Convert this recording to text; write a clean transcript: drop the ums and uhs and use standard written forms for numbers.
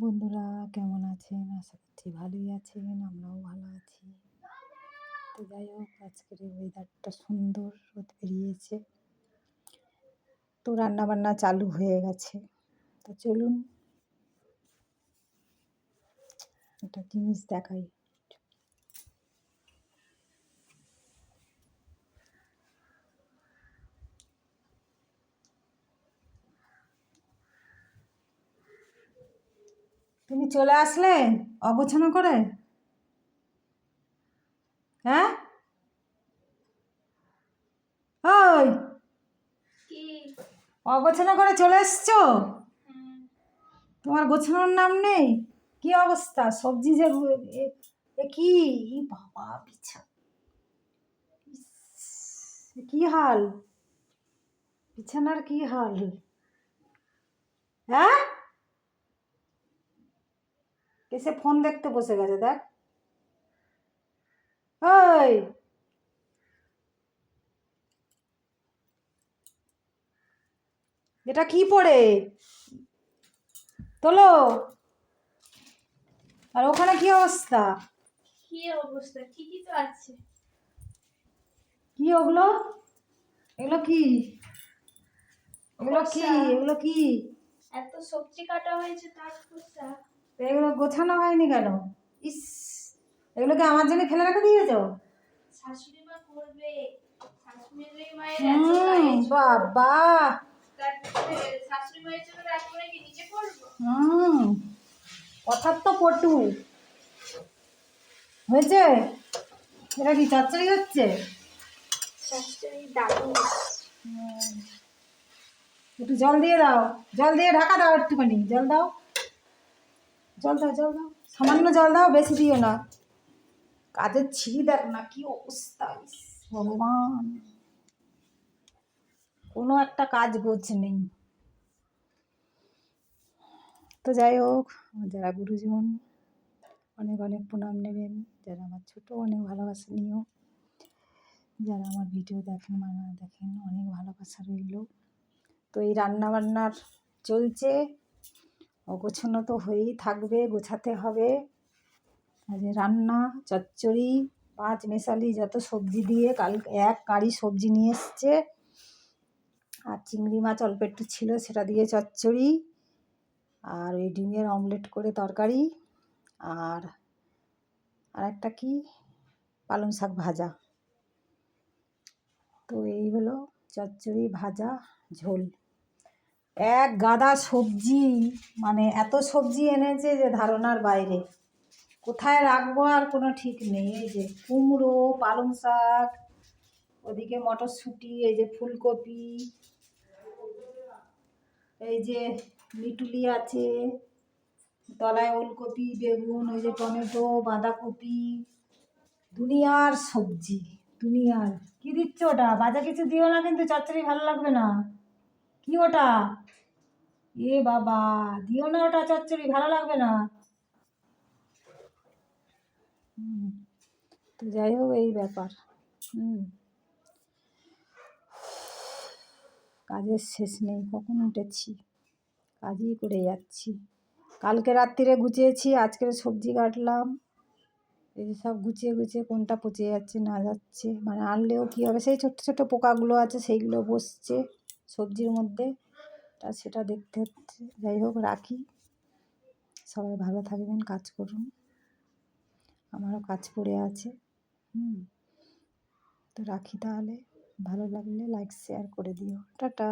বন্ধুরা কেমন আছেন? আশা করছি ভালোই আছেন, আমরাও ভালো আছি। তো যাই হোক, আজকের এই ওয়েদারটা সুন্দর, রোদ বেরিয়েছে। তো রান্নাবান্না চালু হয়ে গেছে। তো চলুন একটা জিনিস দেখাই। তুমি চলে আসলে অগোছানো করে? হ্যাঁ, ওই অগোছানো করে চলে এসছো? তোমার গোছানোর নাম নেই? কি অবস্থা? সবজি যে কি বাবা, বিছা কি হাল, বিছানার কি হাল? হ্যাঁ, এসে ফোন দেখতে বসে গেছে, দেখ। ওই এটা কি পড়ে তোলো? আর ওখানে কি অবস্থা? ঠিকই তো আছে। কি ওগুলো? এগুলো কি? এগুলো কি? এগুলো কি? এত সবজি কাটা হয়েছে তার খোসা। এগুলো গোছানো হয়নি কেন? ইস, এগুলোকে আমার জন্য ফেলে রেখে দিয়েছো? শাশুড়ি মা করবে, শাশুড়ি মায়ের এত কাজ। বাবা, শাশুড়ি মায়ের জন্য রাত করে কি নিজে করবো? কথার তো পটু হয়েছে। এটা কি চচ্চড়ি হচ্ছে? শাশুড়ি দারুণ। একটু জল দিয়ে দাও, জল দিয়ে ঢাকা দাও, একটুখানি জল দাও, জল দাও, জল দাও, সামান্য জল দাও, বেশি দিও না। কাজের ছিঁড়ি দেখ না কি অবস্থা, ইস ভগবান, কোনো একটা কাজ গোছ নেই। তো যাই হোক, যারা গুরুজন অনেক অনেক প্রণাম নেবেন, যারা আমার ছোটো অনেক ভালোবাসা নিও, যারা আমার ভিডিও দেখেন দেখেন অনেক ভালোবাসা রইল। তো এই রান্নাবান্নার চলছে, অগোছানো তো হয়েই থাকবে, গোছাতে হবে। রান্না চচ্চড়ি পাঁচ মেশালি যত সবজি দিয়ে, কাল এক কাঁড়ি সবজি নিয়ে এসছে, আর চিংড়ি মাছ অল্প একটু ছিল, সেটা দিয়ে চচ্চড়ি, আর ওই ডিমের অমলেট করে তরকারি, আর একটা কি পালং শাক ভাজা। তো এই হলো চচ্চড়ি, ভাজা, ঝোল, এক গাদা সবজি। মানে এত সবজি এনেছে যে ধারণার বাইরে, কোথায় রাখবো আর কোনো ঠিক নেই। এই যে কুমড়ো, পালং শাক, ওদিকে মটরশুঁটি, এই যে ফুলকপি, এই যে মিটুলি আছে, তলায় ওলকপি, বেগুন, ওই যে টমেটো, বাঁধাকপি, দুনিয়ার সবজি, দুনিয়ার। কি দিচ্ছ ওটা? বাজে কিছু দিও না কিন্তু, চচ্চড়ি ভালো লাগবে না। কি ওটা? এ বাবা, দিও না ওটা, চচ্চড়ি ভালো লাগবে না। তো যাই হোক, এই ব্যাপার। কাজের শেষ নেই, কখন উঠেছি কাজই করে যাচ্ছি। কালকে রাত্রিরে গুছিয়েছি, আজকে সবজি কাটলাম, এই সব গুছিয়ে গুছিয়ে কোনটা পচে যাচ্ছে না যাচ্ছে, মানে আনলেও কী হবে, সেই ছোট্টো ছোট্টো পোকাগুলো আছে সেইগুলো বসছে সবজির মধ্যে, তা সেটা দেখতে হচ্ছে। যাই হোক, রাখি, সবাই ভালো থাকবেন, কাজ করুন, আমারও কাজ পড়ে আছে। তো রাখি তাহলে, ভালো লাগলে লাইক শেয়ার করে দিও, টাটা।